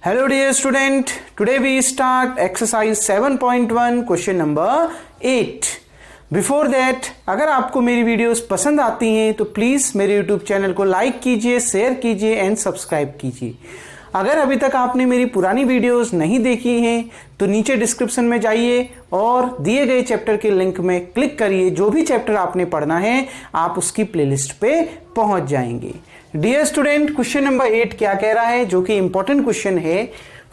Hello dear student, today we start exercise 7.1 question number 8. Before that, अगर आपको मेरी videos पसंद आती हैं तो प्लीज़ मेरे YouTube चैनल को लाइक कीजिए, शेयर कीजिए एंड सब्सक्राइब कीजिए। अगर अभी तक आपने मेरी पुरानी वीडियोस नहीं देखी हैं तो नीचे डिस्क्रिप्शन में जाइए और दिए गए चैप्टर के लिंक में क्लिक करिए। जो भी चैप्टर आपने पढ़ना है आप उसकी प्लेलिस्ट पे पहुंच जाएंगे। डियर स्टूडेंट, क्वेश्चन नंबर 8 क्या कह रहा है, जो कि इंपॉर्टेंट क्वेश्चन है।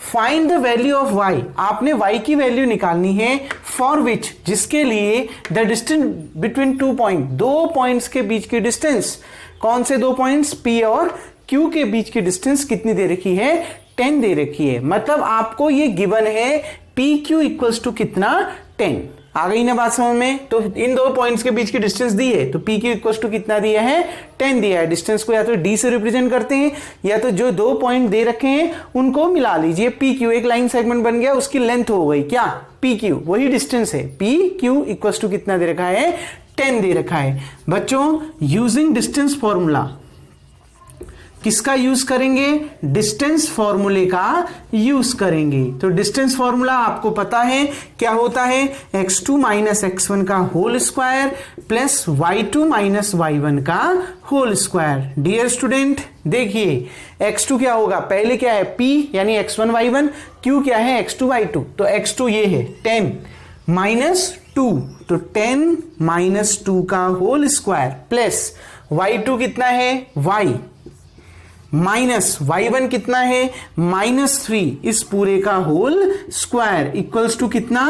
Find the value of y। आपने y की वैल्यू निकालनी है फॉर विच, जिसके लिए the distance between 2 point, 2 points के बीच की डिस्टेंस। कौन से 2 पॉइंट्स, P और Q के बीच की डिस्टेंस कितनी दे रखी है, 10 दे रखी है। मतलब आपको ये गिवन है PQ इक्वल्स टू कितना, 10। आ गई ना बात समझ में। तो इन 2 पॉइंट्स के बीच की डिस्टेंस दी है तो PQ इक्वल्स टू कितना दिया है, 10 दिया है। डिस्टेंस को या तो D से रिप्रेजेंट करते हैं या तो जो 2 पॉइंट दे रखे हैं उनको मिला लीजिए। PQ एक लाइन सेगमेंट बन गया, उसकी लेंथ हो गई क्या, PQ, वही डिस्टेंस है। PQ इक्वल्स टू कितना दे रखा है, 10 दे रखा है। बच्चों, यूजिंग डिस्टेंस फॉर्मूला किसका यूज करेंगे, डिस्टेंस फॉर्मूले का यूज करेंगे। तो डिस्टेंस फॉर्मूला आपको पता है क्या होता है, x2 माइनस x1 का whole square plus y2 minus y1 का होल स्क्वायर। डियर स्टूडेंट देखिए, x2 क्या होगा, पहले क्या है p यानी x1 y1, q क्या है x2 y2। तो x2 ये है 10 माइनस 2, तो 10 माइनस 2 का होल स्क्वायर प्लस y2 कितना है, y माइनस y1 कितना है, -3, इस पूरे का होल स्क्वायर इक्वल्स टू कितना,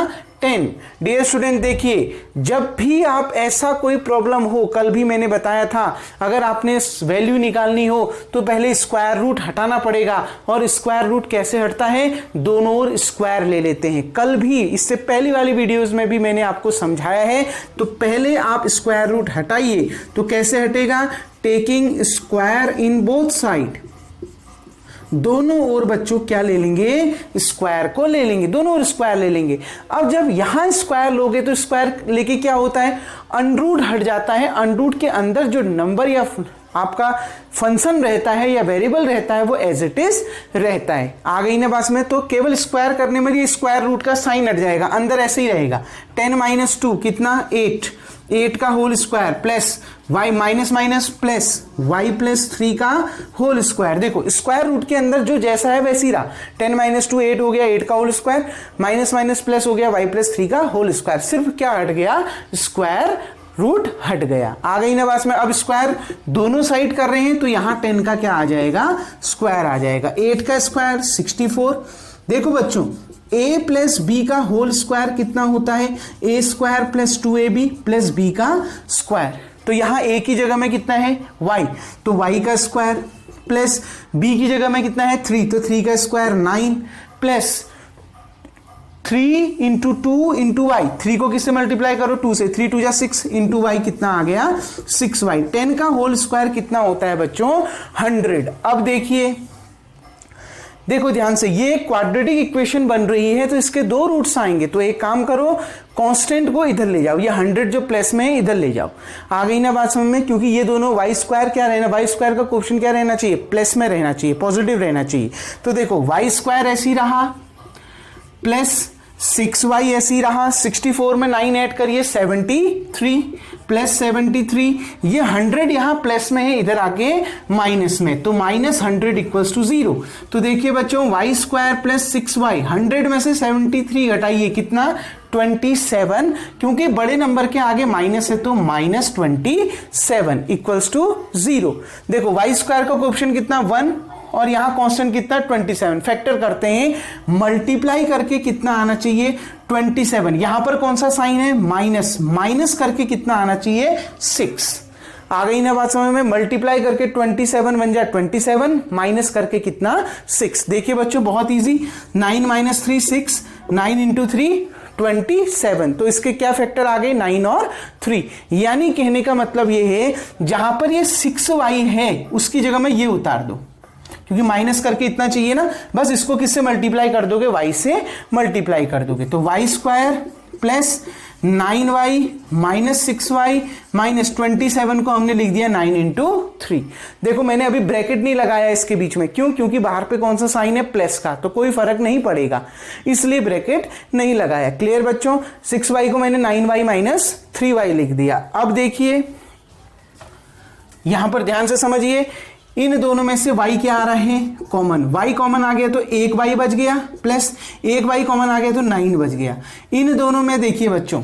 10। डियर स्टूडेंट देखिए, जब भी आप ऐसा कोई प्रॉब्लम हो, कल भी मैंने बताया था, अगर आपने वैल्यू निकालनी हो तो पहले स्क्वायर रूट हटाना पड़ेगा। और स्क्वायर रूट कैसे हटता है, दोनों ओर स्क्वायर ले लेते हैं। कल भी, इससे पहली वाली वीडियोस में भी मैंने आपको समझाया है। तो पहले आप स्क्वायर रूट हटाइए। तो कैसे हटेगा, taking square in both side, दोनों ओर बच्चों क्या ले लेंगे, स्क्वायर को ले लेंगे, दोनों ओर स्क्वायर ले लेंगे। अब जब यहां स्क्वायर लोगे तो स्क्वायर लेके क्या होता है, अंडरूट हट जाता है। अंडरूट के अंदर जो नंबर या आपका फंक्शन रहता है या वेरिएबल रहता है वो एज इट इज रहता है। आ गई ना बात में। तो केवल स्क्वायर करने में ये स्क्वायर रूट का साइन हट जाएगा, अंदर ऐसे ही रहेगा। 10 माइनस 2 कितना, 8 का whole square plus y minus minus plus y plus 3 का होल स्क्वायर। देखो स्क्वायर रूट के अंदर जो जैसा है वैसी रहा। 10 माइनस 2 8 हो गया, 8 का whole square, minus minus plus हो गया y प्लस 3 का होल स्क्वायर। सिर्फ क्या हट गया, स्क्वायर रूट हट गया। आ गई ना बात में। अब स्क्वायर दोनों साइड कर रहे हैं तो यहां 10 का क्या आ जाएगा, स्क्वायर आ जाएगा। 8 का स्क्वायर 64। देखो बच्चों, a प्लस बी का होल स्क्वायर कितना होता है, a square plus 2ab plus b का स्क्वायर। तो यहां a की जगह में कितना है, y, तो y का स्क्वायर प्लस b की जगह में कितना है, 3, तो 3 का square 9 plus 3 into 2 into y. 3 को किससे मल्टीप्लाई करो, 2 से, 3 2 जा 6 इंटू वाई कितना आ गया, 6y। 10 का होल स्क्वायर कितना होता है बच्चों, 100। अब देखिए, देखो ध्यान से, ये क्वाड्रेटिक इक्वेशन बन रही है तो इसके 2 रूट्स आएंगे। तो एक काम करो, कांस्टेंट को इधर ले जाओ, ये 100 जो प्लस में है इधर ले जाओ। आ गई ना बात समझ में। क्योंकि ये दोनों y स्क्वायर क्या रहना, y स्क्वायर का कोएफिशिएंट क्या रहना चाहिए, प्लस में रहना चाहिए, पॉजिटिव रहना चाहिए। तो देखो y स्क्वायर ऐसी रहा प्लस 6y ऐसी रहा, 64 में 9 ऐड करिए 73 प्लस 73, ये 100 यहां प्लस में है, इधर आके माइनस में, तो माइनस 100 इक्वल्स टू 0। तो देखिए बच्चों, y स्क्वायर प्लस 6y, 100 में से 73 घटाइए कितना, 27, क्योंकि बड़े नंबर के आगे माइनस है तो माइनस 27 इक्वल्स टू 0। देखो y स्क्वायर का कोएफिशिएंट कितना, 1, और यहां कांस्टेंट कितना, 27। फैक्टर करते हैं, मल्टीप्लाई करके कितना आना चाहिए, 27। यहां पर कौन सा साइन है, माइनस, माइनस करके कितना आना चाहिए, 6। आ गई ना बात समझ में। मल्टीप्लाई करके 27 बन जाए 27, माइनस करके कितना, 6। देखिए बच्चों बहुत इजी, 9 माइनस 3 6, 9 इंटू 3 27। तो इसके क्या फैक्टर आ गए, 9 और 3। यानी कहने का मतलब ये है, जहां पर ये 6y है उसकी जगह में ये उतार दो, क्योंकि माइनस करके इतना चाहिए ना, बस इसको किससे मल्टीप्लाई कर दोगे, y से मल्टीप्लाई कर दोगे। तो y square plus 9y minus 6y minus 27 को हमने लिख दिया 9 इंटू 3। देखो मैंने अभी ब्रैकेट नहीं लगाया इसके बीच में, क्यों? क्योंकि बाहर पे कौन सा साइन है? प्लस का, तो कोई फर्क नहीं पड़ेगा, इसलिए ब्रैकेट नहीं लगाया। क्लियर बच्चों? 6y को मैंने 9y माइनस 3y लिख दिया। अब देखिए यहां पर ध्यान से समझिए, इन दोनों में से y क्या आ रहा है? कॉमन। y कॉमन आ गया तो 1y बच गया, प्लस 1y कॉमन आ गया तो 9 बच गया। इन दोनों में देखिए बच्चों,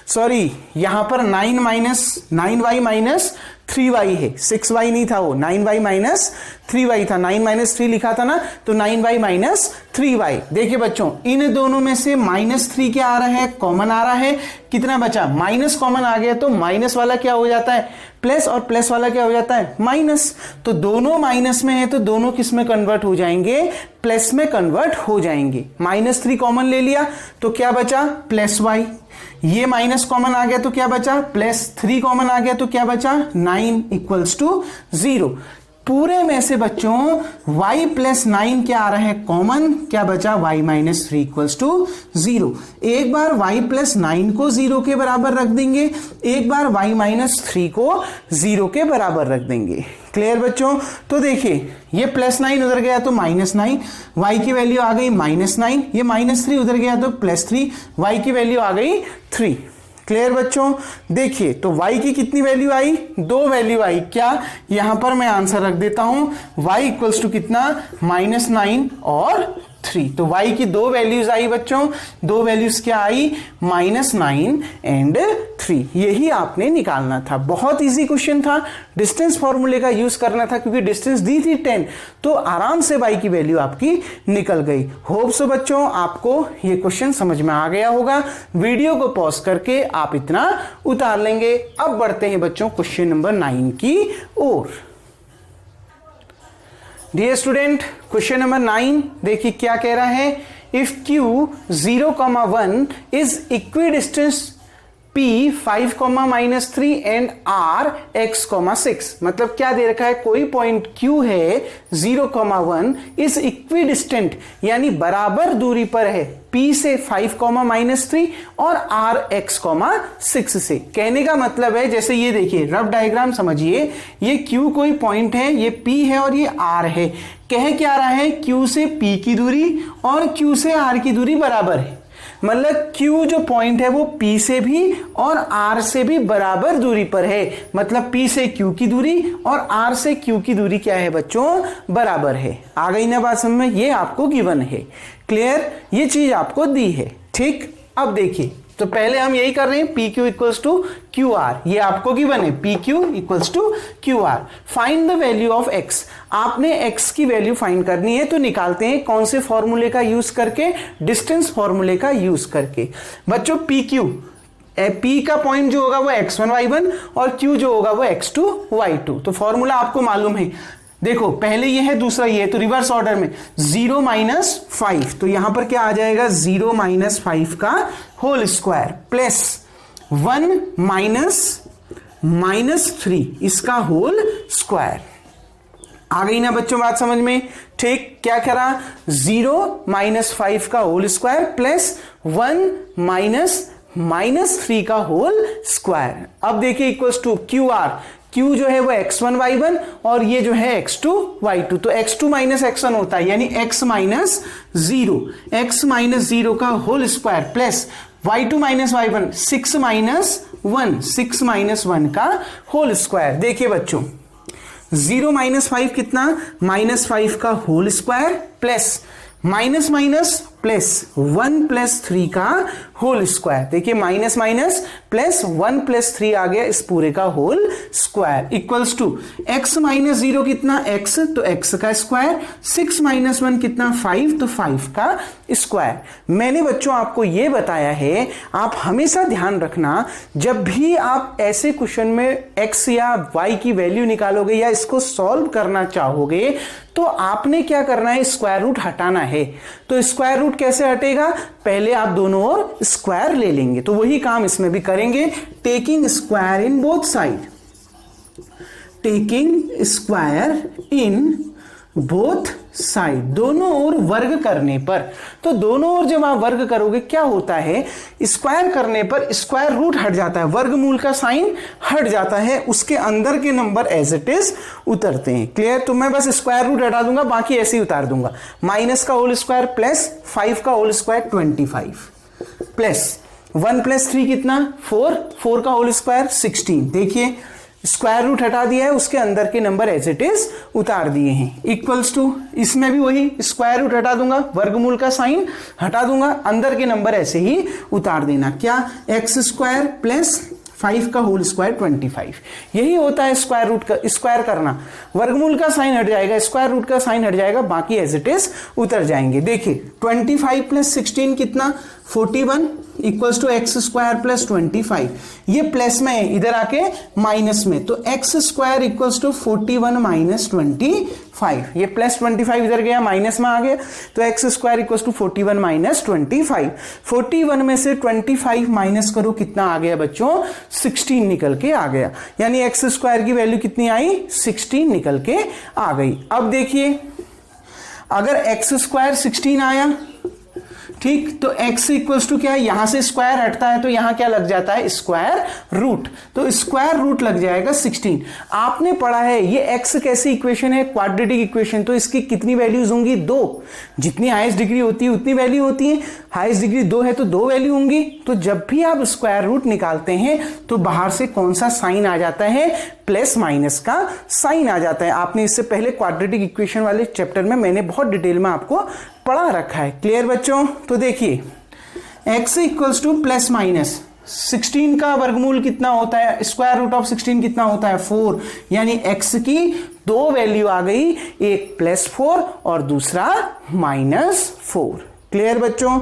सॉरी यहां पर 9y माइनस 3y है, 6y नहीं था वो, 9y माइनस 3y था, 9 माइनस 3 लिखा था ना, तो 9y माइनस 3y। देखिए बच्चों इन दोनों में से -3 क्या आ रहा है? कॉमन आ रहा है। कितना बचा? माइनस कॉमन आ गया तो माइनस वाला क्या हो जाता है? प्लस, और प्लस वाला क्या हो जाता है? माइनस। तो दोनों माइनस में है तो दोनों किस में कन्वर्ट हो जाएंगे? प्लस में कन्वर्ट हो जाएंगे। -3 कॉमन ले लिया तो क्या बचा? Plus y। ये माइनस कॉमन आ गया तो क्या बचा? +3 कॉमन आ गया तो क्या बचा? 9 इक्वल्स टू 0। पूरे में से बच्चों y प्लस 9 क्या आ रहा है? कॉमन। क्या बचा? y minus 3 equals to 0। एक बार y प्लस 9 को 0 के बराबर रख देंगे, एक बार y माइनस 3 को 0 के बराबर रख देंगे। क्लियर बच्चों? तो देखिए ये +9 उधर गया तो -9, y की वैल्यू आ गई -9, ये -3 उधर गया तो +3, y की वैल्यू आ गई 3। क्लियर बच्चों? देखिए तो y की कितनी वैल्यू आई? 2 वैल्यू आई। क्या? यहां पर मैं आंसर रख देता हूं, y इक्वल्स टू कितना? -9 और 3। तो y की 2 वैल्यूज आई बच्चों। 2 वैल्यूज क्या आई? -9 एंड 3। यही आपने निकालना था। बहुत इजी क्वेश्चन था, डिस्टेंस फॉर्मूले का यूज करना था, क्योंकि डिस्टेंस दी थी 10, तो आराम से y की वैल्यू आपकी निकल गई। होप सो बच्चों आपको ये क्वेश्चन समझ में आ गया होगा। वीडियो को पॉज करके आप इतना उतार लेंगे। अब बढ़ते हैं बच्चों क्वेश्चन नंबर 9 की ओर। डियर स्टूडेंट, क्वेश्चन नंबर 9 देखिए क्या कह रहा है। If Q 0,1 is equidistance P 5,-3 and R x,6। मतलब क्या दे रखा है? कोई पॉइंट Q है 0,1 इस इक्विडिस्टेंट यानी बराबर दूरी पर है P से 5,-3 और R x,6 से। कहने का मतलब है, जैसे ये देखिए रफ डायग्राम समझिए, ये Q कोई पॉइंट है, ये P है और ये R है। कह क्या रहा है? Q से P की दूरी और Q से R की दूरी बराबर है। मतलब Q जो पॉइंट है वो P से भी और R से भी बराबर दूरी पर है। मतलब P से Q की दूरी और R से Q की दूरी क्या है बच्चों? बराबर है। आ गई ना बात समझ में? ये आपको गिवन है। क्लियर? ये चीज आपको दी है। ठीक, अब देखिए तो पहले हम यही कर रहे हैं, P Q equals to Q R, ये आपको गिवन है, P Q equals to Q R. Find the value of x, आपने एक्स की वैल्यू फाइंड करनी है, तो निकालते हैं कौन से फॉर्मूले का यूज करके? डिस्टेंस फॉर्मूले का यूज करके। बच्चों पी क्यू, पी का पॉइंट जो होगा वो x1 y1 और q जो होगा वो x2 y2। तो फॉर्मूला आपको मालूम है, देखो पहले ये है, दूसरा ये है, तो रिवर्स ऑर्डर में 0 - 5, तो यहां पर क्या आ जाएगा? 0 - 5 का होल स्क्वायर प्लस 1 - -3 इसका होल स्क्वायर। आ गई ना बच्चों बात समझ में? ठीक, क्या करा? 0 - 5 का होल स्क्वायर प्लस 1 - -3 का होल स्क्वायर। अब देखिए equals to Q R, Q जो है वो x1 y1 और ये जो है x2 y2, तो x2 - x1 होता है, यानी x - 0, x - 0 का whole square plus y2 - y1 6 - 1, 6 - 1 का होल स्क्वायर। देखिए बच्चों 0 - 5 कितना? -5 का whole square plus minus plus 1 + 3 का होल स्क्वायर। देखिए माइनस प्लस 1 + 3 आ गया इस पूरे का whole square equals to x - 0 कितना? x, तो x का स्क्वायर, 6 - 1 कितना? 5, तो 5 का स्क्वायर। मैंने बच्चों आपको यह बताया है, आप हमेशा ध्यान रखना, जब भी आप ऐसे क्वेश्चन में x या y की वैल्यू निकालोगे या इसको सॉल्व करना चाहोगे, तो आपने क्या करना है? स्क्वायर रूट हटाना है। तो स्क्वायर रूट कैसे हटेगा? पहले आप दोनों ओर स्क्वायर ले लेंगे, तो वही काम इसमें भी करेंगे। Taking square in both side, taking square in both side, दोनों ओर वर्ग करने पर। तो दोनों ओर जब आप वर्ग करोगे क्या होता है, स्क्वायर करने पर स्क्वायर रूट हट जाता है, वर्गमूल का साइन हट जाता है, उसके अंदर के नंबर एज इट इज उतरते हैं। क्लियर? तो मैं बस स्क्वायर रूट हटा दूंगा, बाकी ऐसे ही उतार दूंगा। माइनस का होल स्क्वायर प्लस 5 का होल स्क्वायर 25 प्लस 1 प्लस 3 कितना 4, 4 का होल स्क्वायर 16। देखिए स्क्वायर रूट हटा दिया है, उसके अंदर के नंबर एज इट इज उतार दिए हैं। इक्वल्स टू, इसमें भी वही स्क्वायर रूट हटा दूंगा, वर्गमूल का साइन हटा दूंगा, अंदर के नंबर ऐसे ही उतार देना। क्या? एक्स स्क्वायर प्लस 5 का होल स्क्वायर 25। यही होता है स्क्वायर रूट का, स्क्वायर करना, वर्गमूल का साइन हट जाएगा, स्क्वायर रूट का साइन हट जाएगा, बाकी एज इट इज उतर जाएंगे। देखिए 25 प्लस 16 कितना 41 equals to x square plus 25। ये प्लस में है, इधर आके माइनस में, तो x square equals to 41 minus 25। ये प्लस 25 इधर गया, माइनस में आ गया, तो x square equals to 41 minus 25। 41 में से 25 माइनस करो, कितना आ गया बच्चों? 16 निकल के आ गया। यानी एक्स स्क्वायर की वैल्यू कितनी आई? 16 निकल के आ गई। अब देखिए अगर एक्स स्क्वायर 16 आया, ठीक, तो x इक्वल्स टू क्या है, यहां से स्क्वायर हटता है तो यहां क्या लग जाता है? स्क्वायर रूट, तो स्क्वायर रूट लग जाएगा 16। आपने पढ़ा है ये x कैसी इक्वेशन है? क्वाड्रेटिक इक्वेशन, तो इसकी कितनी वैल्यूज होंगी? 2। जितनी हाईएस्ट डिग्री होती है उतनी वैल्यू होती है, हाईएस्ट डिग्री 2 है तो 2 वैल्यू होंगी। तो जब भी आप स्क्वायर रूट निकालते हैं तो बाहर से कौन सा साइन आ जाता है? प्लस माइनस का साइन आ जाता है। आपने इससे पहले क्वाड्रेटिक इक्वेशन वाले चैप्टर में मैंने बहुत डिटेल में आपको पढ़ा रखा है। क्लियर बच्चों? तो देखिए x equals two plus minus 16 का वर्गमूल कितना होता है? स्क्वायर रूट ऑफ 16 कितना होता है? 4। यानी x की 2 वैल्यू आ गई, एक प्लस 4 और दूसरा माइनस 4। क्लियर बच्चों?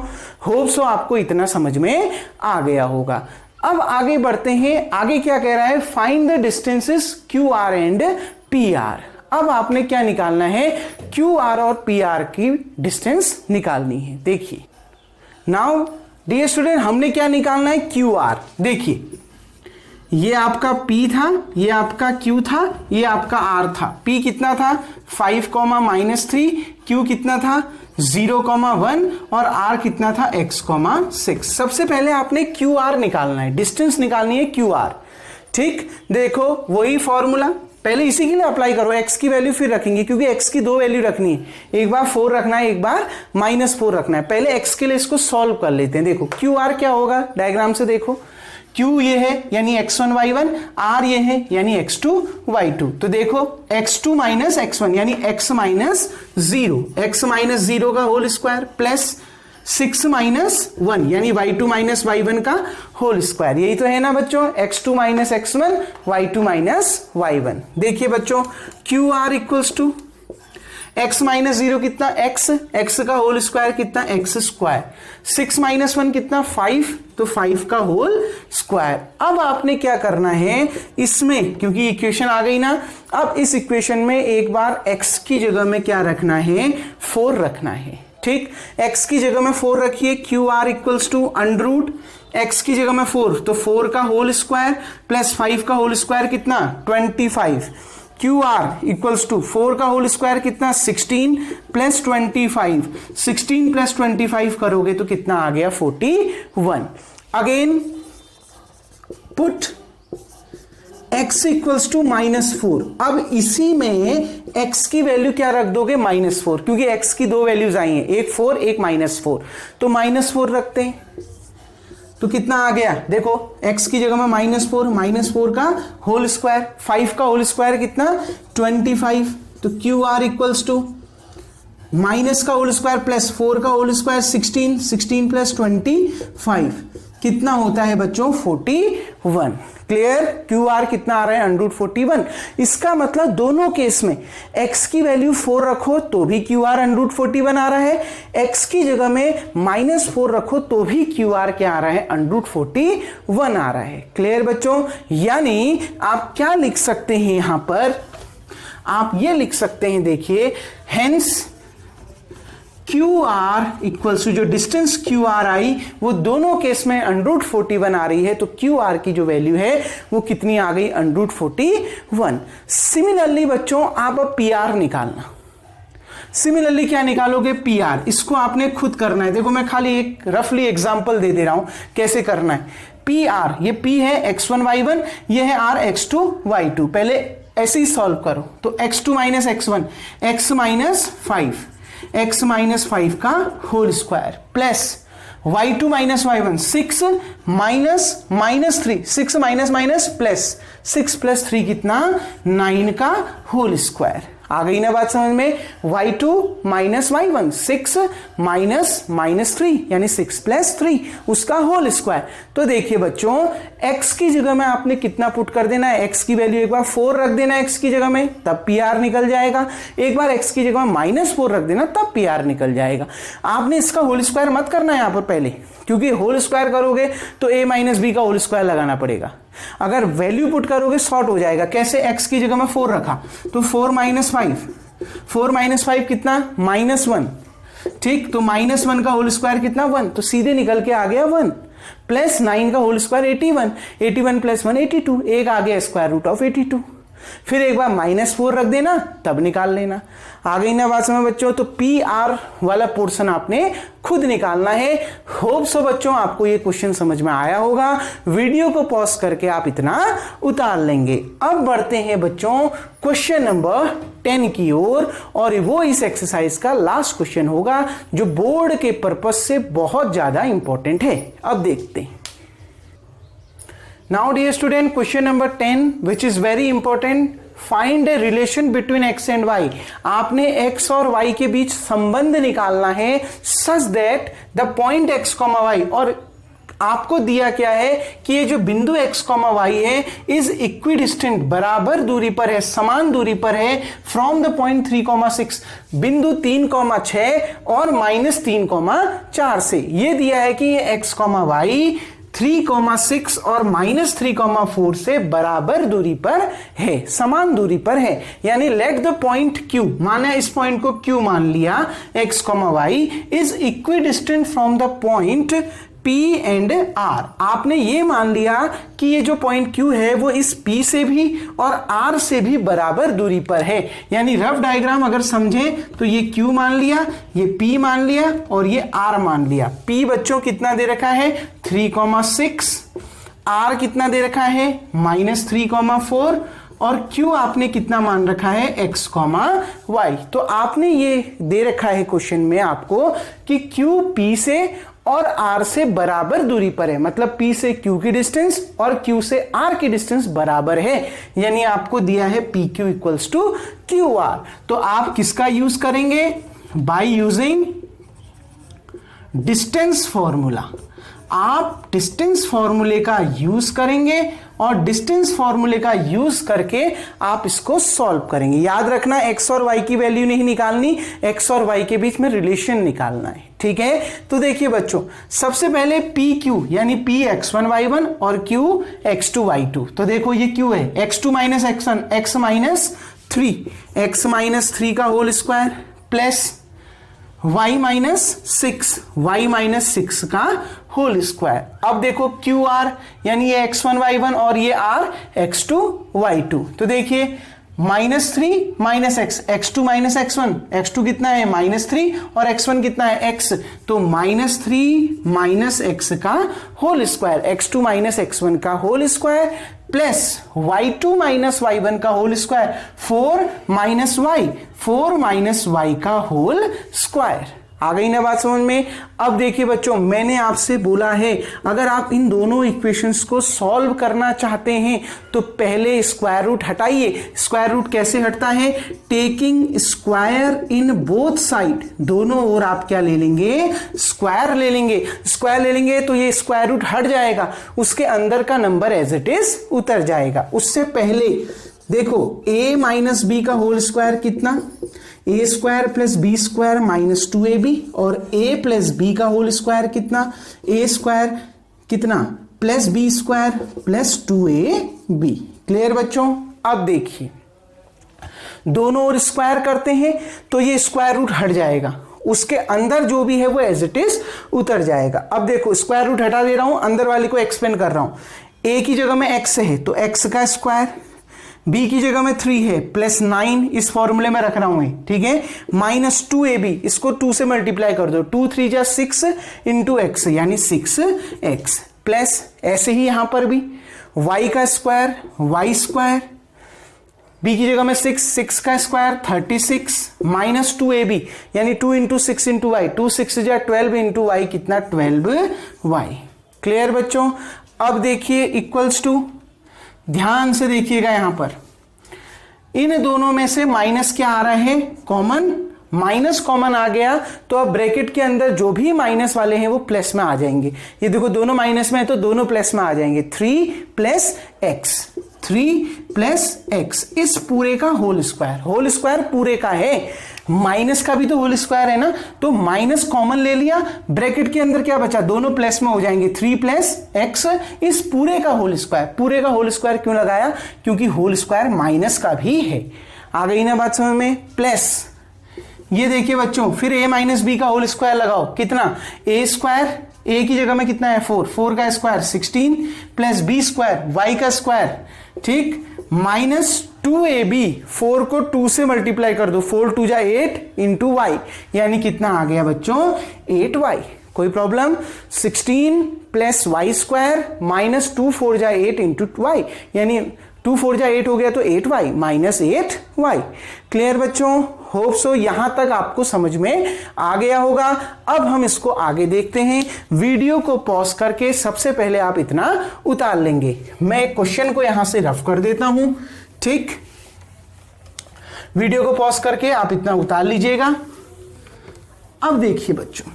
होप सो आपको इतना समझ में आ गया होगा। अब आगे बढ़ते हैं। आगे क्या कह रहा है? Find the distances QR and PR। अब आपने क्या निकालना है? QR और PR की डिस्टेंस निकालनी है। देखिए नाउ डियर स्टूडेंट, हमने क्या निकालना है? QR। देखिए ये आपका P था, ये आपका Q था, ये आपका R था। P कितना था? 5, -3, Q कितना था? 0, 1 और R कितना था? x, 6। सबसे पहले आपने QR निकालना है, डिस्टेंस निकालनी है QR। ठीक, देखो वही फॉर्मूला, पहले इसी के लिए अप्लाई करो। x की वैल्यू फिर रखेंगे क्योंकि x की 2 वैल्यू रखनी है, एक बार 4 रखना है, एक बार -4 रखना है। पहले x के लिए इसको सॉल्व कर लेते हैं। देखो QR क्या होगा, डायग्राम से देखो, Q ये है यानी x1 y1, R ये है यानी x2 y2। तो देखो x2 माइनस x1 यानी x माइनस 0, x माइनस 0 का होल स्क्वायर प्लस 6 माइनस 1 यानी y2 माइनस y1 का होल स्क्वायर। यही तो है ना बच्चों, x2 minus x1 y2 minus y1। देखिए बच्चों QR equals to x minus 0 कितना? x का होल स्क्वायर कितना? x square. 6 माइनस 1 कितना? 5, तो 5 का होल स्क्वायर। अब आपने क्या करना है इसमें, क्योंकि इक्वेशन आ गई ना, अब इस इक्वेशन में एक बार x की जगह में क्या रखना है? 4 रखना है। ठीक, x की जगह में 4 रखिए। QR equals to under root x की जगह में 4, तो 4 का होल स्क्वायर प्लस 5 का होल स्क्वायर कितना? 25। QR इक्वल्स टू 4 का होल स्क्वायर कितना? 16 प्लस 25। 16 प्लस 25 करोगे तो कितना आ गया? 41। Again put x equals to -4। अब इसी में x की वैल्यू क्या रख दोगे? -4, क्योंकि x की 2 वैल्यूज आई हैं, एक 4 एक -4, तो -4 रखते हैं। तो कितना आ गया? देखो x की जगह में -4 का होल स्क्वायर, 5 का होल स्क्वायर कितना? 25। तो QR इक्वल्स टू माइनस का होल स्क्वायर प्लस 4 का होल स्क्वायर 16, 16 प्लस 25 कितना होता है बच्चों? 41। क्लियर? QR कितना आ रहा है? √41। इसका मतलब दोनों केस में x की वैल्यू 4 रखो तो भी QR √41 आ रहा है, x की जगह में -4 रखो तो भी QR क्या आ रहा है? √41 आ रहा है। क्लियर बच्चों? यानी आप क्या लिख सकते हैं यहां पर? आप ये लिख सकते हैं, देखिए हेंस QR इक्वल्स टू जो डिस्टेंस QR आई वो दोनों केस में √41 आ रही है, तो QR की जो वैल्यू है वो कितनी आ गई? √41। सिमिलरली बच्चों आप अब PR निकालना। सिमिलरली क्या निकालोगे, पी आर। इसको आपने खुद करना है। देखो मैं खाली एक रफली एग्जांपल दे रहा हूं कैसे करना है। पी आर, ये पी है x1 y1, ये है आर x2 y2। पहले ऐसे ही सॉल्व करो। तो x2 minus x1 x minus 5 का whole square plus y2 minus y1 6 minus 3, 6 minus plus 6 plus 3 कितना 9 का होल स्क्वायर। आ गई ना बात समझ में। y2 माइनस y1 6 माइनस 3 यानी 6 प्लस 3 उसका होल स्क्वायर। तो देखिए बच्चों x की जगह में आपने कितना पुट कर देना है, x की वैल्यू एक बार 4 रख देना x की जगह में, तब पी आर निकल जाएगा। एक बार x की जगह माइनस 4 रख देना, तब पी आर निकल जाएगा। आपने इसका होल स्क्वायर मत करना है यहां पर पहले, क्योंकि होल स्क्वायर करोगे तो a माइनस बी का होल स्क्वायर लगाना पड़ेगा। अगर वैल्यू पुट करोगे शॉर्ट हो जाएगा। कैसे, x की जगह में 4 रखा तो 4 माइनस 5 कितना -1, ठीक। तो -1 का होल स्क्वायर कितना 1, तो सीधे निकल के आ गया 1 प्लस 9 का होल स्क्वायर 81 प्लस 1 82, एक आ गया स्क्वायर रूट ऑफ 82। फिर एक बार -4 रख देना, तब निकाल लेना। आ गई ना बात समझ बच्चों। तो पी आर वाला पोर्शन आपने खुद निकालना है। होप सो बच्चों आपको ये क्वेश्चन समझ में आया होगा। वीडियो को पॉज करके आप इतना उतार लेंगे। अब बढ़ते हैं बच्चों क्वेश्चन नंबर 10 की ओर, और वो इस एक्सरसाइज का लास्ट क्वेश्चन होगा जो बोर्ड के पर्पज से बहुत ज्यादा इंपॉर्टेंट है। अब देखते हैं। Now dear student, question number 10 which is very important, find a relation between x and y। आपने x और y के बीच संबंध निकालना है such that the point x, y, और आपको दिया क्या है कि ये जो बिंदु x, y है इज इक्विडिस्टेंट, बराबर दूरी पर है, समान दूरी पर है फ्रॉम द पॉइंट 3,6, बिंदु 3,6 और -3,4 से। ये दिया है कि ये x, y 3,6 और -3,4 से बराबर दूरी पर है, समान दूरी पर है। यानी लेट द पॉइंट Q, माना इस पॉइंट को Q मान लिया, x, y is equidistant from the point P and R। आपने ये मान लिया कि ये जो पॉइंट Q है वो इस P से भी और R से भी बराबर दूरी पर है। यानी रफ डायग्राम अगर समझें तो ये Q मान लिया, ये P मान लिया और ये R मान लिया। P बच्चों कितना दे रखा है 3,6, R कितना दे रखा है -3,4 और Q आपने कितना मान रखा है x, y। तो आपने ये दे रखा है क्वेश्चन में आपको कि Q P से और R से बराबर दूरी पर है, मतलब P से Q की डिस्टेंस और Q से R की डिस्टेंस बराबर है। यानी आपको दिया है PQ इक्वल्स टू QR। तो आप किसका यूज करेंगे, बाय यूजिंग डिस्टेंस फॉर्मूला। आप डिस्टेंस फॉर्मूले का यूज करेंगे और डिस्टेंस फॉर्मूले का यूज करके आप इसको सॉल्व करेंगे। याद रखना x और y की वैल्यू नहीं निकालनी, x और y के बीच में रिलेशन निकालना है, ठीक है। तो देखिए बच्चों सबसे पहले PQ यानी P x1 y1 और Q x2 y2। तो देखो ये Q है x2 minus x1 x minus 3 का whole square plus y minus 6 का होल स्क्वायर। अब देखो QR यानी ये x1 y1 और ये R x2 y2। तो देखिए -3 minus x2 minus x1, x2 कितना है -3 और x1 कितना है x, तो -3 माइनस x का whole square, x2 minus x1 का whole square plus y2 minus y1 का होल स्क्वायर, 4 माइनस y का होल स्क्वायर। आ गई ना बात समझ में। अब देखिए बच्चों मैंने आपसे बोला है अगर आप इन दोनों इक्वेशंस को सॉल्व करना चाहते हैं तो पहले स्क्वायर रूट हटाइए। स्क्वायर रूट कैसे हटता है, taking square in both side, दोनों ओर आप क्या ले लेंगे, स्क्वायर ले लेंगे। स्क्वायर ले लेंगे तो ये स्क्वायर रूट हट जाएगा, उसके अंदर का नंबर एज इट इज उतर जाएगा। उससे पहले देखो a माइनस बी का होल स्क्वायर कितना, a square plus b square minus 2ab, और a प्लस बी का होल स्क्वायर कितना, a स्क्वायर कितना plus b square plus 2ab। Clear बच्चों। अब देखिए दोनों ओर स्क्वायर करते हैं तो ये स्क्वायर रूट हट जाएगा, उसके अंदर जो भी है वो एज इट इज उतर जाएगा। अब देखो स्क्वायर रूट हटा दे रहा हूं, अंदर वाले को एक्सपेंड कर रहा हूं। a की जगह में x है तो x का स्क्वायर, b की जगह में 3 है, प्लस 9 इस फॉर्मूले में रख रहा हूं, ठीक है, माइनस 2ab, इसको 2 से मल्टीप्लाई कर दो, 2 3 जा 6 इंटू एक्स यानी 6x, प्लस ऐसे ही यहां पर भी y का स्क्वायर, y स्क्वायर, b की जगह में 6 का स्क्वायर 36 माइनस 2ab यानी 2 इंटू 6 इंटू वाई, 2 6 जा 12 इंटू वाई कितना 12y। क्लियर बच्चों? अब देखिए इक्वल्स टू, ध्यान से देखिएगा यहां पर इन दोनों में से माइनस क्या आ रहा है, कॉमन, माइनस कॉमन आ गया तो अब ब्रैकेट के अंदर जो भी माइनस वाले हैं वो प्लस में आ जाएंगे। ये देखो दोनों माइनस में है तो दोनों प्लस में आ जाएंगे, 3 प्लस एक्स, 3 प्लस एक्स, इस पूरे का होल स्क्वायर, होल स्क्वायर पूरे का है, माइनस का भी तो होल स्क्वायर है ना, तो माइनस कॉमन ले लिया, ब्रैकेट के अंदर क्या बचा, दोनों प्लस में हो जाएंगे, 3 प्लस एक्स, इस पूरे का होल स्क्वायर, पूरे का होल स्क्वायर क्यों लगाया, क्योंकि होल स्क्वायर माइनस का भी है। आ गई ना बात समझ में? प्लस ये देखिए बच्चों, फिर a माइनस बी का होल स्क्वायर लगाओ, कितना, a स्क्वायर, a की जगह में कितना है 4, 4 का square 16 plus b square, y का स्क्वायर, ठीक, माइनस 2ab, 4 को 2 से मल्टीप्लाई कर दो, 4 2 जा 8 इंटू वाई यानी कितना आ गया बच्चों 8y। कोई problem? 16 plus y square minus 2 4 जा 8 इंटू वाई यानी 2 4 जा 8 हो गया तो 8y माइनस 8y। क्लियर बच्चों? होप सो यहां तक आपको समझ में आ गया होगा। अब हम इसको आगे देखते हैं। वीडियो को पॉज करके सबसे पहले आप इतना उतार लेंगे। मैं क्वेश्चन को यहां से रफ कर देता हूं, ठीक, वीडियो को पॉज करके आप इतना उतार लीजिएगा। अब देखिए बच्चों,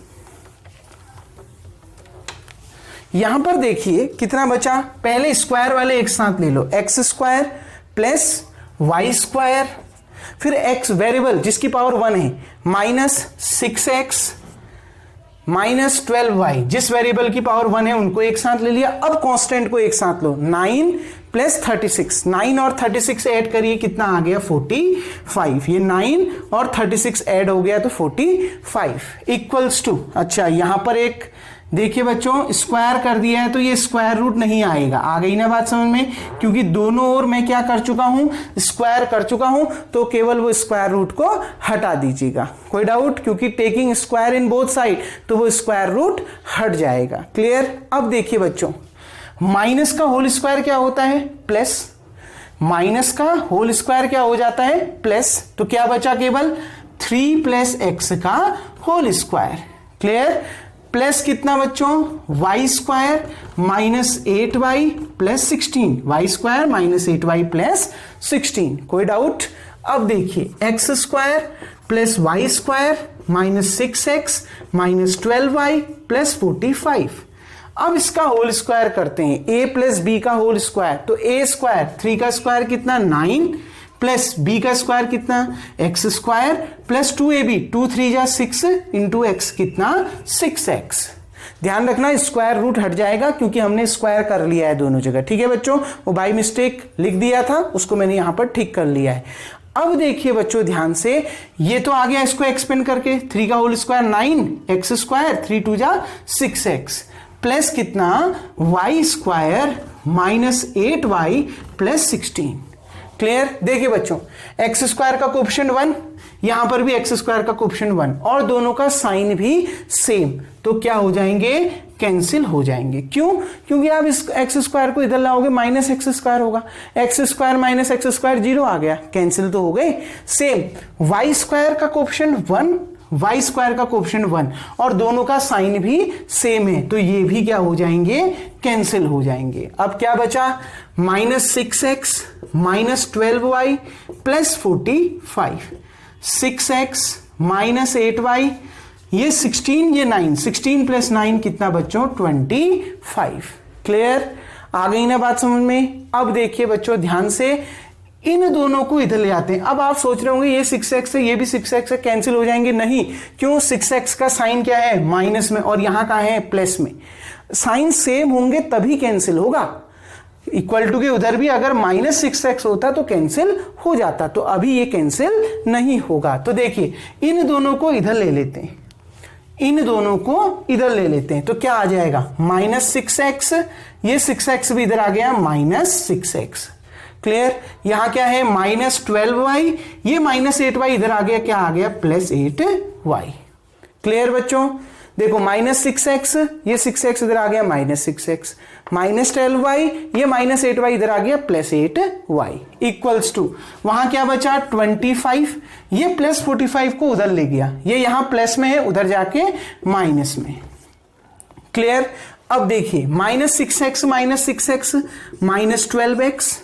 यहां पर देखिए कितना बचा, पहले स्क्वायर वाले एक साथ ले लो, x square plus y square, फिर x वेरिएबल जिसकी पावर 1 है माइनस 6x माइनस 12y, जिस वेरिएबल की पावर 1 है उनको एक साथ ले लिया। अब कांस्टेंट को एक साथ लो, 9 प्लस 36, 9 और 36 ऐड करिए, कितना आ गया 45, ये 9 और 36 ऐड हो गया तो 45 इक्वल्स टू, अच्छा यहां पर एक देखिए बच्चों स्क्वायर कर दिया है तो ये स्क्वायर रूट नहीं आएगा। आ गई ना बात समझ में, क्योंकि दोनों ओर मैं क्या कर चुका हूं, स्क्वायर कर चुका हूं, तो केवल वो स्क्वायर रूट को हटा दीजिएगा। कोई डाउट? क्योंकि taking square in both side तो वो स्क्वायर रूट हट जाएगा। क्लियर? अब देखिए बच्चों, माइनस का होल स्क्वायर क्या होता है, प्लस, माइनस का होल स्क्वायर क्या हो जाता है, प्लस, तो क्या बचा, केवल 3 प्लस एक्स का होल स्क्वायर। क्लियर? प्लस कितना बच्चों, y square minus 8y plus 16, y square minus 8y plus 16। कोई डाउट? अब देखिए x square plus y square minus 6x minus 12y plus 45। अब इसका होल स्क्वायर करते हैं, a प्लस बी का होल स्क्वायर, तो a स्क्वायर, 3 का स्क्वायर कितना 9 प्लस b का स्क्वायर कितना x स्क्वायर प्लस 2ab, 2 3 जा 6 इंटू एक्स कितना 6x। ध्यान रखना स्क्वायर रूट हट जाएगा क्योंकि हमने स्क्वायर कर लिया है दोनों जगह। ठीक है बच्चों, वो बाय मिस्टेक लिख दिया था, उसको मैंने यहां पर ठीक कर लिया है। अब देखिए बच्चों ध्यान से, ये तो आ गया, इसको एक्सपेंड करके 3 का होल स्क्वायर 9 एक्स स्क्वायर, 3 2 जा 6x प्लस कितना y square minus 8y plus 16। Clear? देखिए बच्चों, एक्स स्क्वायर का कोएफिशिएंट 1, यहां पर भी एक्स स्क्वायर का कोएफिशिएंट 1 और दोनों का साइन भी सेम, तो क्या हो जाएंगे, कैंसिल हो जाएंगे। क्यों? क्योंकि आप इस एक्स स्क्वायर को इधर लाओगे माइनस एक्स स्क्वायर होगा, x square minus x square 0 आ गया, कैंसिल तो हो गए। सेम वाई स्क्वायर का कोएफिशिएंट 1, वाई स्क्वायर का कोएफिशिएंट 1 और दोनों का साइन भी सेम है, तो ये भी क्या हो जाएंगे, कैंसिल हो जाएंगे। अब क्या बचा, minus 6x minus 12y plus 45, 6x minus 8y, ये 16 ये 9, 16 प्लस 9 कितना बच्चों 25। क्लियर? आ गई ना बात समझ में? अब देखिए बच्चों ध्यान से, इन दोनों को इधर ले आते हैं। अब आप सोच रहे होंगे ये 6x है, ये भी 6x है, कैंसिल हो जाएंगे, नहीं। क्यों? 6x का साइन क्या है, माइनस में, और यहां का है प्लस में। साइन सेम होंगे तभी कैंसिल होगा। इक्वल टू के उधर भी अगर माइनस 6x होता तो कैंसिल हो जाता, तो अभी ये कैंसिल नहीं होगा। तो देखिए इन दोनों को इधर ले लेते हैं, इन दोनों को इधर ले लेते हैं, तो क्या आ जाएगा, माइनस 6x, ये 6x भी इधर आ गया, माइनस 6x। क्लियर। यहां क्या है -12y, ये -8y इधर आ गया, क्या आ गया +8y। क्लियर बच्चों, देखो -6x, ये 6x इधर आ गया -6x, -12y, ये -8y इधर आ गया +8y इक्वल्स टू, वहां क्या बचा 25, ये +45 को उधर ले गया, ये यहां प्लस में है उधर जाके माइनस में। क्लियर। अब देखिए -6x -12x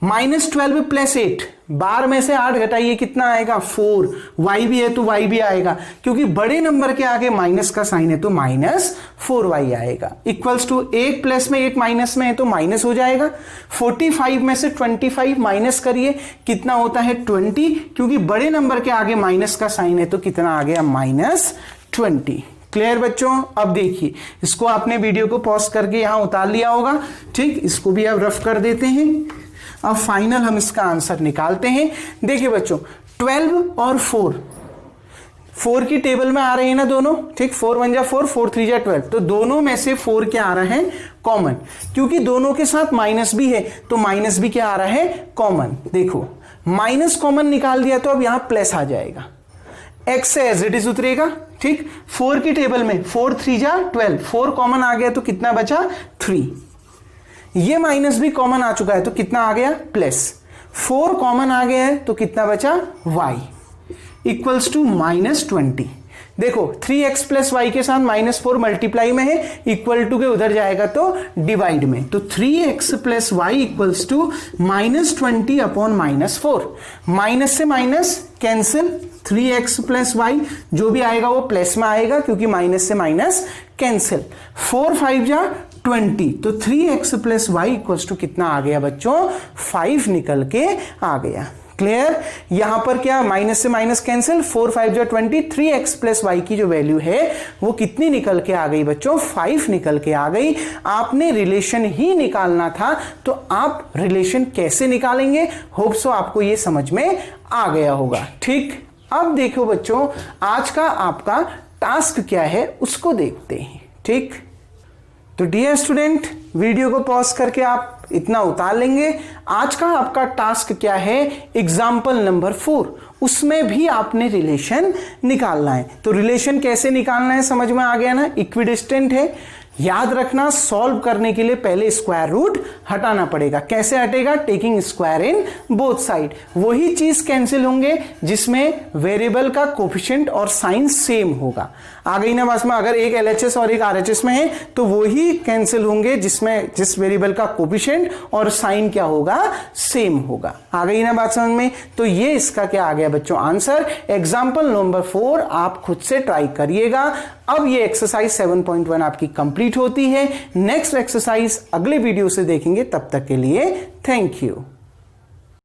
-12 +8, 12 में से 8 घटाइए कितना आएगा 4, y भी है तो y भी आएगा, क्योंकि बड़े नंबर के आगे माइनस का साइन है तो -4y आएगा इक्वल्स टू, एक प्लस में एक माइनस में है तो माइनस हो जाएगा। 45 में से 25 माइनस करिए कितना होता है 20, क्योंकि बड़े नंबर के आगे माइनस का साइन है तो कितना आ गया -20। क्लियर बच्चों। अब देखिए इसको आपने वीडियो को पॉज करके यहां उतार लिया होगा, ठीक, इसको भी अब रफ कर देते हैं। अब फाइनल हम इसका आंसर निकालते हैं। देखिए बच्चों 12 और 4 की टेबल में आ रहे हैं ना दोनों, ठीक, 4 1 जा 4, 4 3 जा 12, तो दोनों में से 4 क्या आ रहा है कॉमन, क्योंकि दोनों के साथ माइनस भी है तो माइनस भी क्या आ रहा है कॉमन। देखो माइनस कॉमन निकाल दिया तो अब यहां प्लस आ जाएगा, x से एज इट इज उतरेगा, ठीक। 4 की टेबल में 4 3 जा 12, 4 कॉमन आ गया तो कितना बचा 3, ये माइनस भी कॉमन आ चुका है तो कितना आ गया प्लस, 4 कॉमन आ गया है तो कितना बचा y इक्वल्स टू -20। देखो 3x + y के साथ -4 मल्टीप्लाई में है, इक्वल टू के उधर जाएगा तो डिवाइड में, तो 3x + y equals to -20 upon -4, minus से माइनस कैंसिल, 3x + y जो भी आएगा वो प्लस में आएगा क्योंकि माइनस से माइनस कैंसिल, 4 5 जा 20, तो 3x + y इक्वल्स टू कितना आ गया बच्चों 5 निकल के आ गया। क्लियर। यहां पर क्या माइनस से माइनस कैंसिल, 4 5 जा 20, 3x + y की जो वैल्यू है वो कितनी निकल के आ गई बच्चों 5 निकल के आ गई। आपने रिलेशन ही निकालना था तो आप रिलेशन कैसे निकालेंगे, होप सो आपको ये समझ में आ गया होगा, ठीक। अब देखो बच्चों आज का आपका टास्क क्या है उसको देखते हैं, ठीक। तो डियर स्टूडेंट वीडियो को पॉज करके आप इतना उतार लेंगे। आज का आपका टास्क क्या है, एग्जाम्पल नंबर 4, उसमें भी आपने रिलेशन निकालना है। तो रिलेशन कैसे निकालना है समझ में आ गया ना, इक्विडिस्टेंट है, याद रखना सॉल्व करने के लिए पहले स्क्वायर रूट हटाना पड़ेगा। कैसे हटेगा, taking square in both side, वही चीज कैंसिल होंगे जिसमें वेरिएबल का कोफिशिएंट और साइन सेम होगा। आ गई ना बात में, अगर एक LHS और एक RHS में है तो वही कैंसिल होंगे जिसमें जिस वेरिएबल का कोफिशिएंट और साइन क्या होगा सेम होगा। आ गई ना बात समझ में, तो ये इसका क्या आ गया बच्चों आंसर। एग्जाम्पल नंबर 4 आप खुद से ट्राई करिएगा। अब ये एक्सरसाइज 7.1 आपकी कंप्लीट होती है। नेक्स्ट एक्सरसाइज अगले वीडियो से देखेंगे, तब तक के लिए थैंक यू।